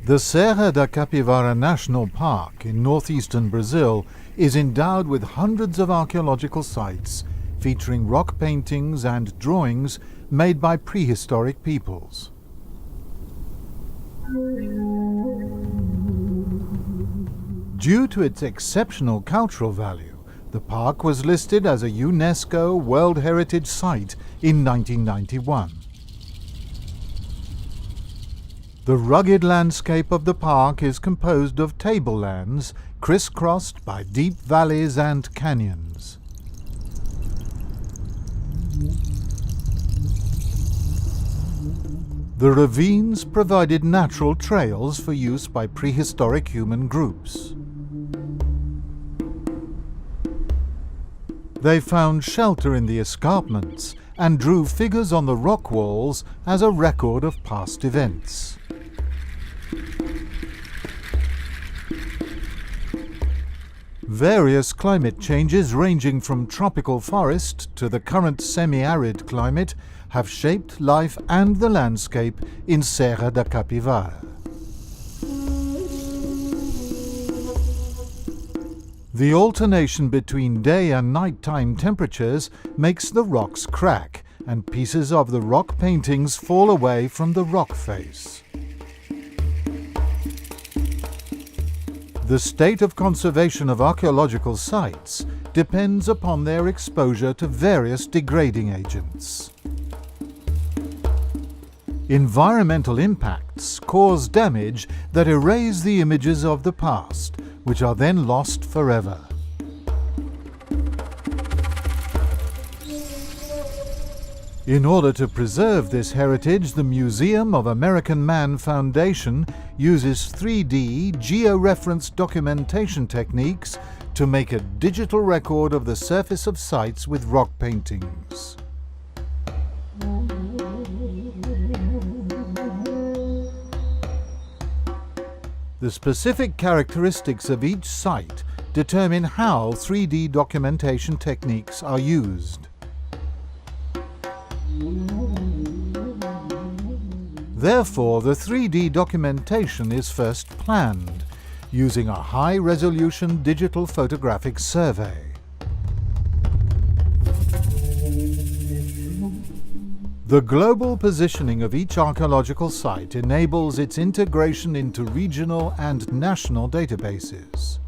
The Serra da Capivara National Park in northeastern Brazil is endowed with hundreds of archaeological sites featuring rock paintings and drawings made by prehistoric peoples. Due to its exceptional cultural value, the park was listed as a UNESCO World Heritage Site in 1991. The rugged landscape of the park is composed of tablelands crisscrossed by deep valleys and canyons. The ravines provided natural trails for use by prehistoric human groups. They found shelter in the escarpments and drew figures on the rock walls as a record of past events. Various climate changes ranging from tropical forest to the current semi-arid climate have shaped life and the landscape in Serra da Capivara. The alternation between day and nighttime temperatures makes the rocks crack and pieces of the rock paintings fall away from the rock face. The state of conservation of archaeological sites depends upon their exposure to various degrading agents. Environmental impacts cause damage that erase the images of the past, which are then lost forever. In order to preserve this heritage, the Museum of American Man Foundation uses 3D georeference documentation techniques to make a digital record of the surface of sites with rock paintings. The specific characteristics of each site determine how 3D documentation techniques are used. Therefore, the 3D documentation is first planned, using a high-resolution digital photographic survey. The global positioning of each archaeological site enables its integration into regional and national databases.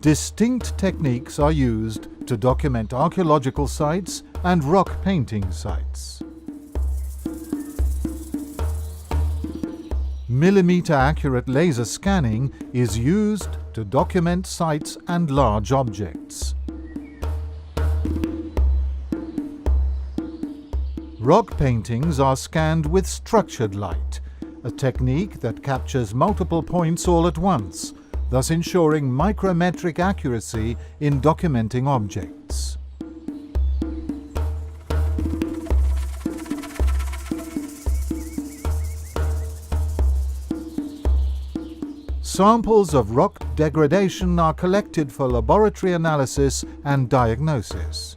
Distinct techniques are used to document archaeological sites and rock painting sites. Millimeter-accurate laser scanning is used to document sites and large objects. Rock paintings are scanned with structured light, a technique that captures multiple points all at once, thus ensuring micrometric accuracy in documenting objects. Samples of rock degradation are collected for laboratory analysis and diagnosis.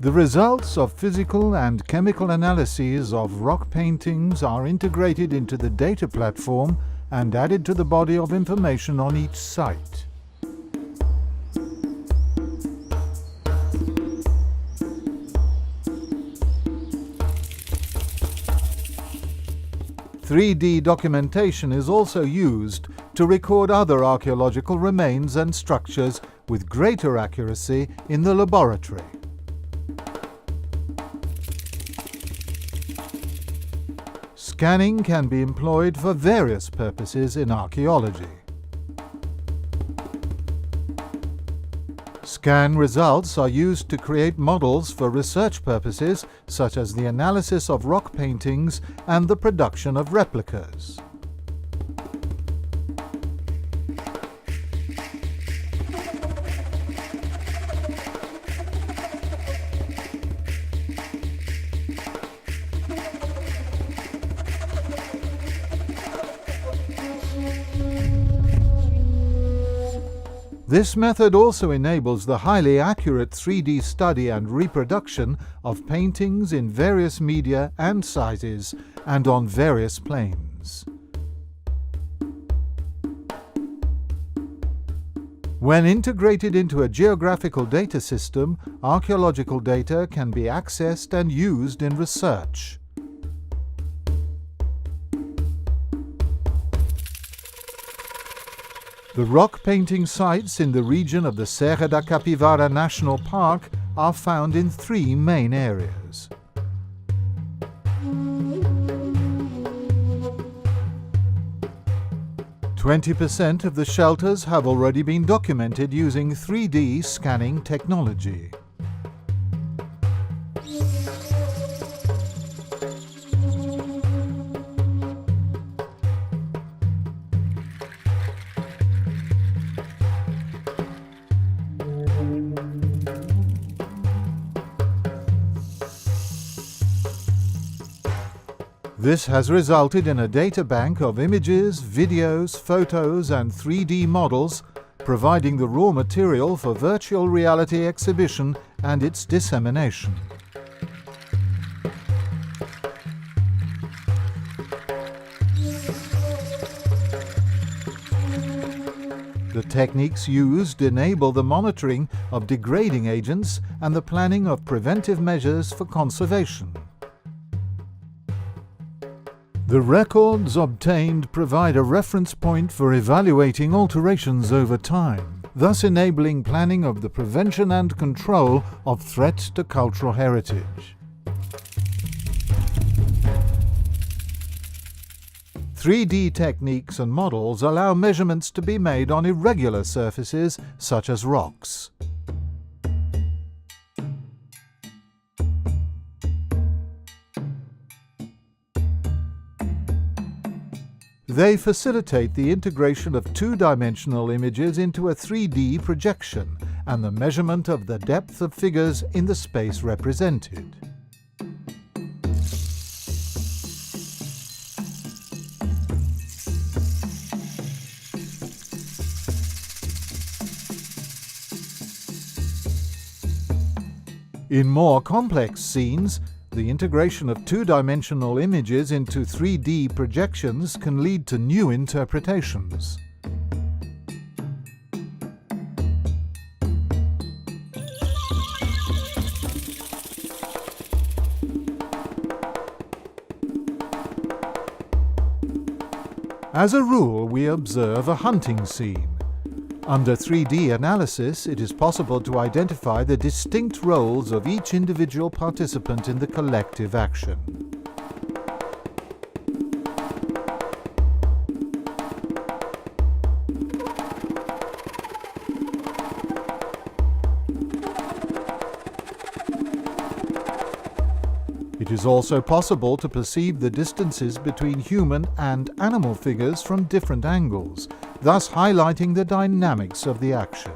The results of physical and chemical analyses of rock paintings are integrated into the data platform and added to the body of information on each site. "3D documentation is also used to record other archaeological remains and structures with greater accuracy in the laboratory. Scanning can be employed for various purposes in archaeology. Scan results are used to create models for research purposes, such as the analysis of rock paintings and the production of replicas. This method also enables the highly accurate 3D study and reproduction of paintings in various media and sizes and on various planes. When integrated into a geographical data system, archaeological data can be accessed and used in research. The rock painting sites in the region of the Serra da Capivara National Park are found in three main areas. "20% of the shelters have already been documented using 3D scanning technology. This has resulted in a data bank of images, videos, photos and 3D models, providing the raw material for virtual reality exhibition and its dissemination. The techniques used enable the monitoring of degrading agents and the planning of preventive measures for conservation. The records obtained provide a reference point for evaluating alterations over time, thus enabling planning of the prevention and control of threats to cultural heritage. 3D techniques and models allow measurements to be made on irregular surfaces such as rocks. They facilitate the integration of two-dimensional images into a 3D projection and the measurement of the depth of figures in the space represented. In more complex scenes, the integration of two-dimensional images into 3D projections can lead to new interpretations. As a rule, we observe a hunting scene. Under 3D analysis, it is possible to identify the distinct roles of each individual participant in the collective action. It is also possible to perceive the distances between human and animal figures from different angles, thus highlighting the dynamics of the action.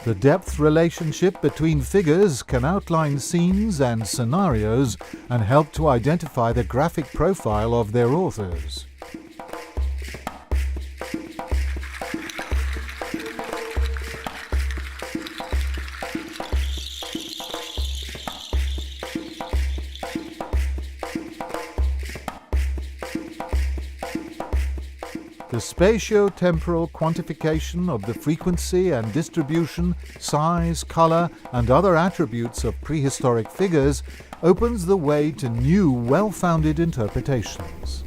The depth relationship between figures can outline scenes and scenarios and help to identify the graphic profile of their authors. The spatio-temporal quantification of the frequency and distribution, size, color, and other attributes of prehistoric figures opens the way to new, well-founded interpretations.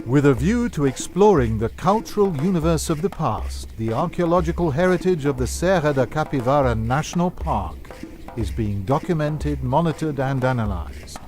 With a view to exploring the cultural universe of the past, the archaeological heritage of the Serra da Capivara National Park is being documented, monitored and analyzed.